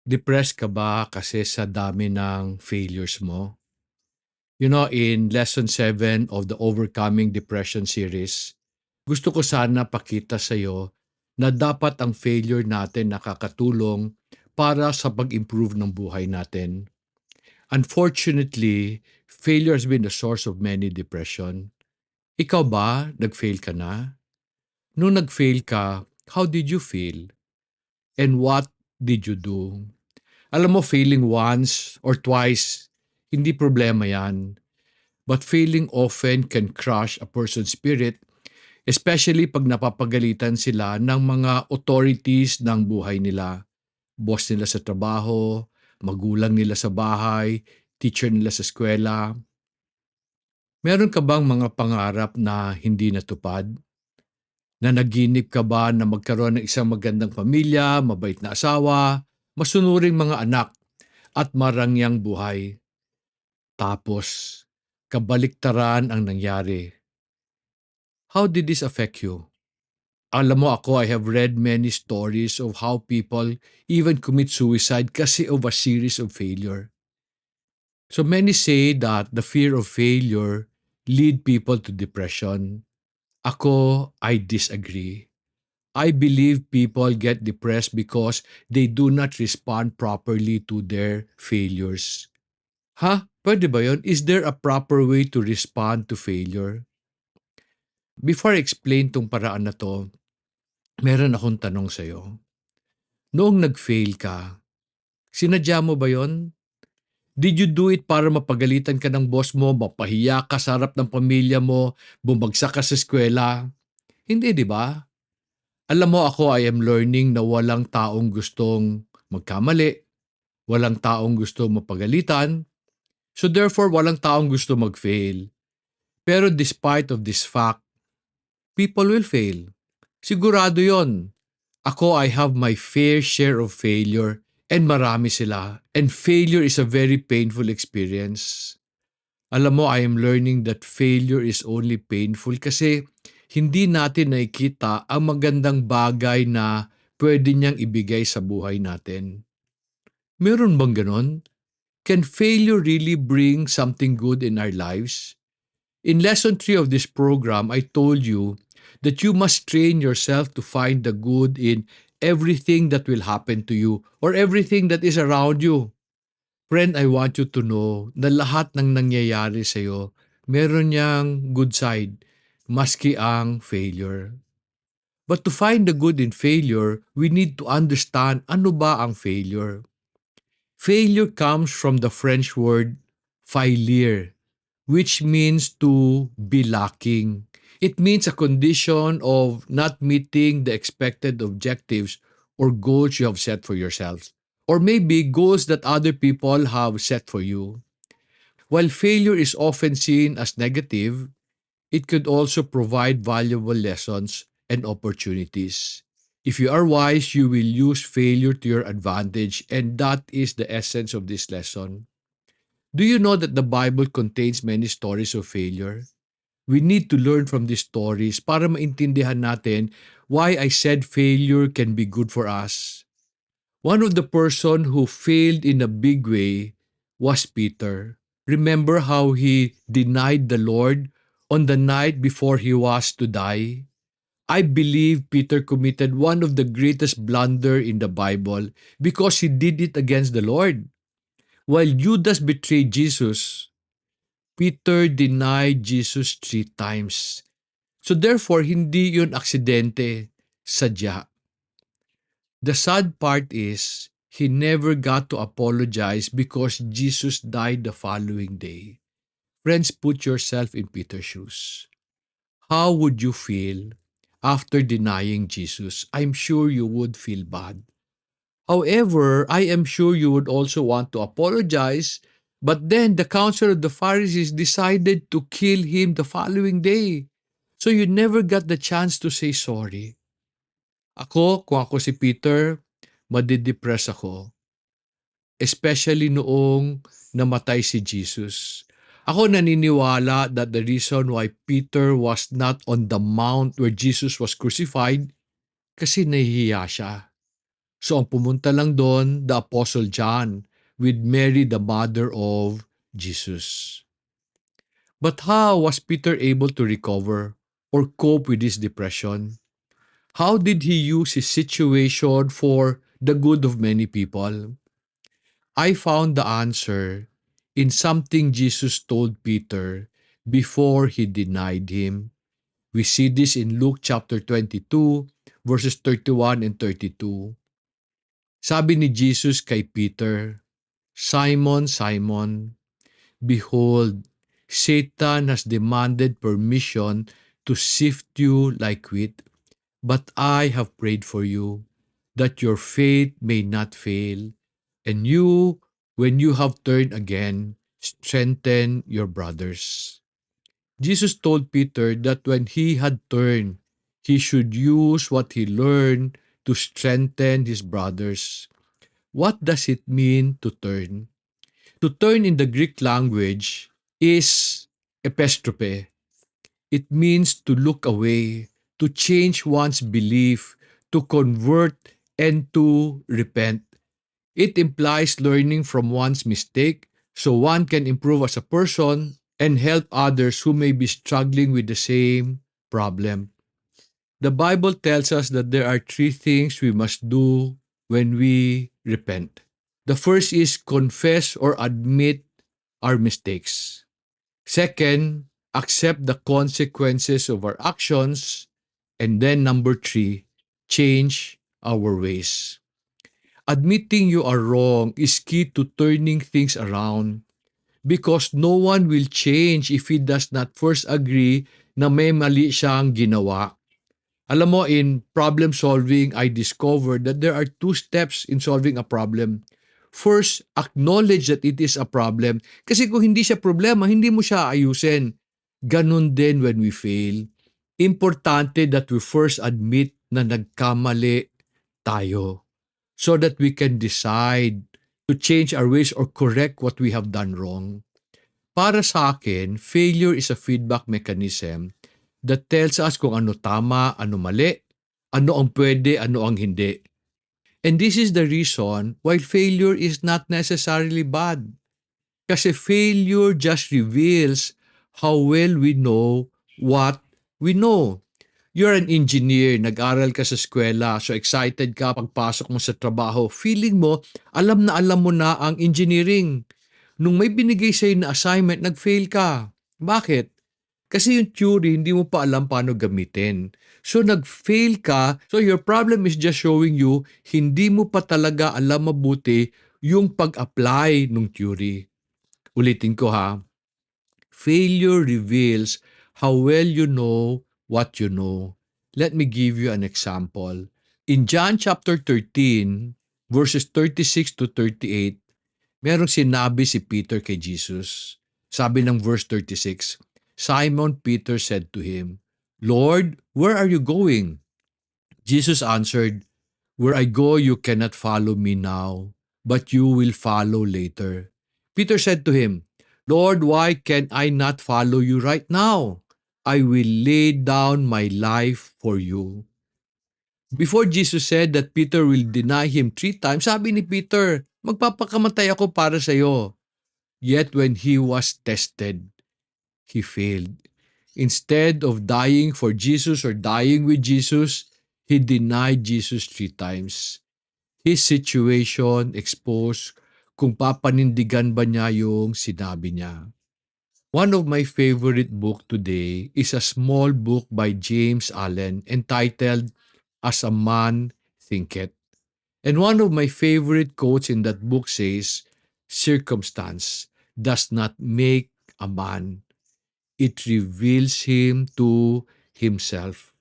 Depressed ka ba kasi sa dami ng failures mo? In Lesson 7 of the Overcoming Depression series, gusto ko sana pakita sa iyo na dapat ang failure natin nakakatulong para sa pag-improve ng buhay natin. Unfortunately, failure has been the source of many depression. Ikaw ba, nag-fail ka na? Nung nag-fail ka, how did you feel? And what did you do? Alam mo, failing once or twice, hindi problema yan. But failing often can crush a person's spirit, especially pag napapagalitan sila ng mga authorities ng buhay nila. Boss nila sa trabaho, magulang nila sa bahay, teacher nila sa eskwela. Meron ka bang mga pangarap na hindi natupad? Nanaginip ka ba na magkaroon ng isang magandang pamilya, mabait na asawa, masunuring mga anak, at marangyang buhay? Tapos, kabaliktaran ang nangyari. How did this affect you? Alam mo ako, I have read many stories of how people even commit suicide kasi of a series of failure. So many say that the fear of failure lead people to depression. Ako, I disagree. I believe people get depressed because they do not respond properly to their failures. Ha? Pwede ba yun? Is there a proper way to respond to failure? Before I explain tong paraan na to, meron akong tanong sa'yo. Noong nag-fail ka, sinadya mo ba yon? Did you do it para mapagalitan ka ng boss mo, mapahiya ka sa harap ng pamilya mo, bumagsak ka sa eskwela? Hindi, di ba? Alam mo ako, I am learning na walang taong gustong magkamali, walang taong gusto mapagalitan, so therefore walang taong gusto mag-fail. Pero despite of this fact, people will fail. Sigurado yon. Ako, I have my fair share of failure and marami sila. And failure is a very painful experience. Alam mo, I am learning that failure is only painful kasi hindi natin nakikita ang magandang bagay na pwede niyang ibigay sa buhay natin. Meron bang ganon? Can failure really bring something good in our lives? In lesson 3 of this program, I told you that you must train yourself to find the good in everything that will happen to you or everything that is around you. Friend, I want you to know na lahat ng nangyayari sa iyo, meron niyang good side, maski ang failure. But to find the good in failure, we need to understand ano ba ang failure. Failure comes from the French word faillir, which means to be lacking. It means a condition of not meeting the expected objectives or goals you have set for yourself, or maybe goals that other people have set for you. While failure is often seen as negative, it could also provide valuable lessons and opportunities. If you are wise, you will use failure to your advantage, and that is the essence of this lesson. Do you know that the Bible contains many stories of failure? We need to learn from these stories para maintindihan natin why I said failure can be good for us. One of the person who failed in a big way was Peter. Remember how he denied the Lord on the night before he was to die? I believe Peter committed one of the greatest blunder in the Bible because he did it against the Lord. While Judas betrayed Jesus, Peter denied Jesus 3 times. So therefore, hindi yun aksidente, sadya. The sad part is, he never got to apologize because Jesus died the following day. Friends, put yourself in Peter's shoes. How would you feel after denying Jesus? I'm sure you would feel bad. However, I am sure you would also want to apologize, but then the council of the Pharisees decided to kill him the following day. So you never got the chance to say sorry. Kung ako si Peter, madidepress ako. Especially noong namatay si Jesus. Ako naniniwala that the reason why Peter was not on the mount where Jesus was crucified kasi nahihiya siya. So ang pumunta lang doon, the Apostle John, with Mary, the mother of Jesus. But how was Peter able to recover or cope with his depression? How did he use his situation for the good of many people? I found the answer in something Jesus told Peter before he denied him. We see this in Luke chapter 22, verses 31 and 32. Sabi ni Jesus kay Peter, Simon, Simon, behold, Satan has demanded permission to sift you like wheat, but I have prayed for you, that your faith may not fail, and you, when you have turned again, strengthen your brothers. Jesus told Peter that when he had turned, he should use what he learned to strengthen his brothers. What does it mean to turn? To turn in the Greek language is epistrophe. It means to look away, to change one's belief, to convert, and to repent. It implies learning from one's mistake so one can improve as a person and help others who may be struggling with the same problem. The Bible tells us that there are three things we must do when we repent. The first is confess or admit our mistakes. Second, accept the consequences of our actions. And then number three, change our ways. Admitting you are wrong is key to turning things around because no one will change if he does not first agree na may mali siyang ginawa. Alam mo, in problem solving, I discovered that there are two steps in solving a problem. First, acknowledge that it is a problem. Kasi kung hindi siya problema, hindi mo siya ayusin. Ganun din when we fail. Importante that we first admit na nagkamali tayo so that we can decide to change our ways or correct what we have done wrong. Para sa akin, failure is a feedback mechanism that tells us kung ano tama, ano mali, ano ang pwede, ano ang hindi. And this is the reason why failure is not necessarily bad. Kasi failure just reveals how well we know what we know. You're an engineer, nag-aral ka sa eskwela, so excited ka pagpasok mo sa trabaho. Feeling mo, alam mo na ang engineering. Nung may binigay sa'yo na assignment, nag-fail ka. Bakit? Kasi yung theory, hindi mo pa alam paano gamitin. So nag-fail ka, so your problem is just showing you, hindi mo pa talaga alam mabuti yung pag-apply ng theory. Ulitin ko ha, failure reveals how well you know what you know. Let me give you an example. In John chapter 13, verses 36 to 38, merong sinabi si Peter kay Jesus. Sabi ng verse 36, Simon Peter said to him, Lord, where are you going? Jesus answered, Where I go you cannot follow me now, but you will follow later. Peter said to him, Lord, why can I not follow you right now? I will lay down my life for you. Before Jesus said that Peter will deny him 3 times, sabi ni Peter, magpapakamatay ako para sa iyo. Yet when he was tested, he failed. Instead of dying for Jesus or dying with Jesus, he denied Jesus 3 times. His situation exposed kung papanindigan ba niya yung sinabi niya. One of my favorite book today is a small book by James Allen entitled As a Man Thinketh. And one of my favorite quotes in that book says, Circumstance does not make a man. It reveals him to himself.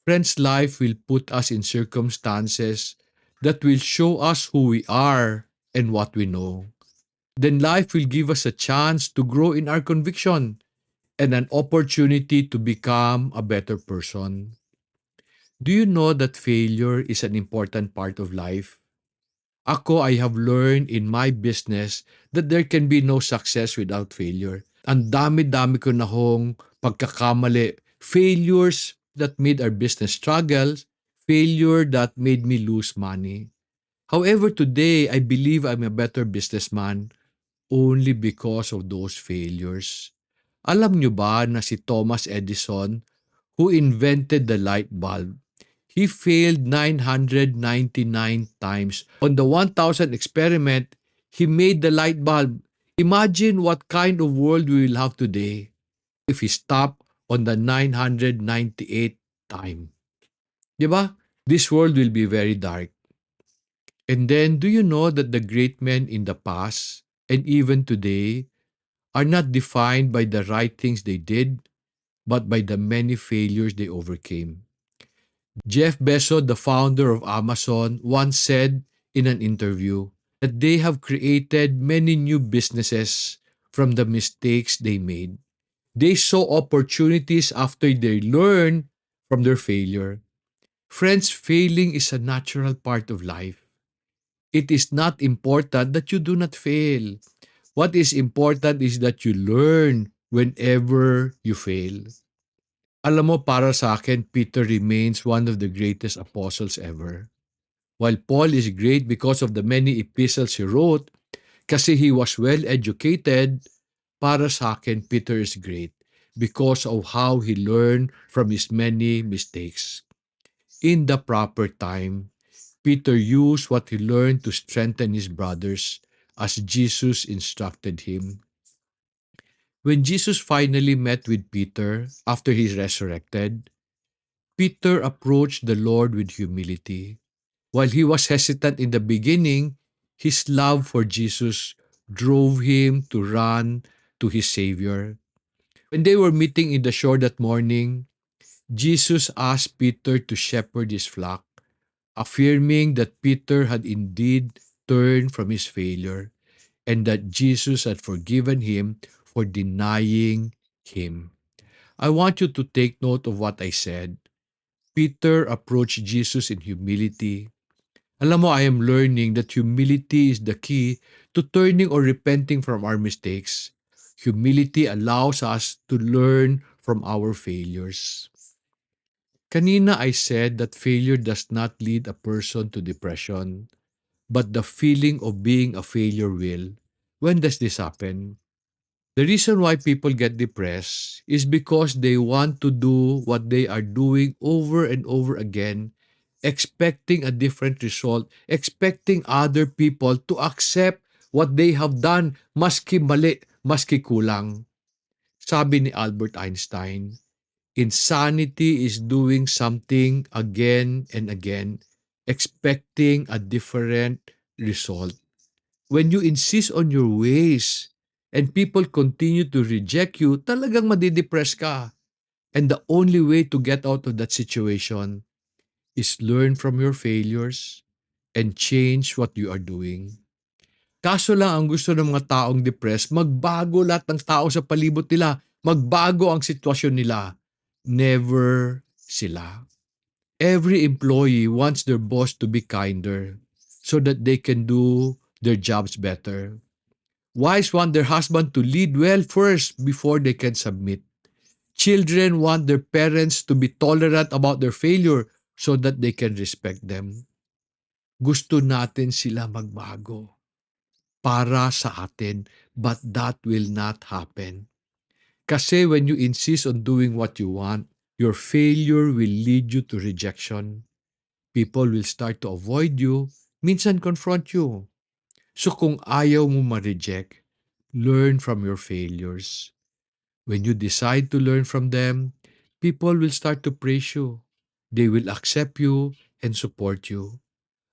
Friends, life will put us in circumstances that will show us who we are and what we know. Then life will give us a chance to grow in our conviction and an opportunity to become a better person. Do you know that failure is an important part of life? Ako, I have learned in my business that there can be no success without failure. Ang dami-dami ko na hong pagkakamali. Failures that made our business struggles, failure that made me lose money. However, today, I believe I'm a better businessman only because of those failures. Alam nyo ba na si Thomas Edison, who invented the light bulb, he failed 999 times. On the 1000 experiment, he made the light bulb. Imagine what kind of world we will have today if he stopped on the 998 time. Di ba? This world will be very dark. And then, do you know that the great men in the past and even today are not defined by the right things they did, but by the many failures they overcame? Jeff Bezos, the founder of Amazon, once said in an interview that they have created many new businesses from the mistakes they made. They saw opportunities after they learned from their failure. Friends, failing is a natural part of life. It is not important that you do not fail. What is important is that you learn whenever you fail. Alam mo, para sa akin, Peter remains one of the greatest apostles ever. While Paul is great because of the many epistles he wrote, kasi he was well educated, para sa akin, Peter is great because of how he learned from his many mistakes. In the proper time, Peter used what he learned to strengthen his brothers as Jesus instructed him. When Jesus finally met with Peter after he resurrected, Peter approached the Lord with humility. While he was hesitant in the beginning, his love for Jesus drove him to run to his Savior. When they were meeting in the shore that morning, Jesus asked Peter to shepherd his flock, affirming that Peter had indeed turned from his failure and that Jesus had forgiven him for denying him. I want you to take note of what I said. Peter approached Jesus in humility. Alam mo, I am learning that humility is the key to turning or repenting from our mistakes. Humility allows us to learn from our failures. Kanina I said that failure does not lead a person to depression, but the feeling of being a failure will. When does this happen? The reason why people get depressed is because they want to do what they are doing over and over again, expecting a different result, expecting other people to accept what they have done, maski mali, maski kulang. Sabi ni Albert Einstein, insanity is doing something again and again, expecting a different result. When you insist on your ways and people continue to reject you, talagang madidepress ka. And the only way to get out of that situation is learn from your failures and change what you are doing. Kaso lang ang gusto ng mga taong depressed, magbago lahat ng tao sa palibot nila. Magbago ang sitwasyon nila. Never sila. Every employee wants their boss to be kinder so that they can do their jobs better. Wives want their husband to lead well first before they can submit. Children want their parents to be tolerant about their failure so that they can respect them. Gusto natin sila magbago para sa atin, but that will not happen. Kasi when you insist on doing what you want, your failure will lead you to rejection. People will start to avoid you, minsan confront you. So kung ayaw mo ma-reject, learn from your failures. When you decide to learn from them, people will start to praise you. They will accept you and support you.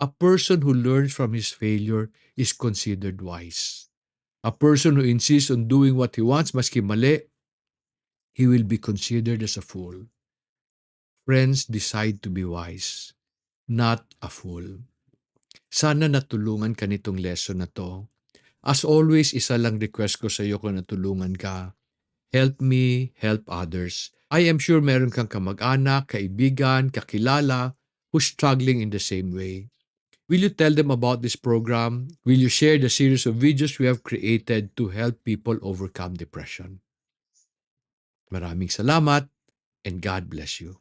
A person who learns from his failure is considered wise. A person who insists on doing what he wants, maski mali, he will be considered as a fool. Friends, decide to be wise, not a fool. Sana natulungan ka nitong lesson na to. As always, isa lang request ko sa iyo kung natulungan ka. Help me, help others. I am sure meron kang kamag-anak, kaibigan, kakilala who's struggling in the same way. Will you tell them about this program? Will you share the series of videos we have created to help people overcome depression? Maraming salamat and God bless you.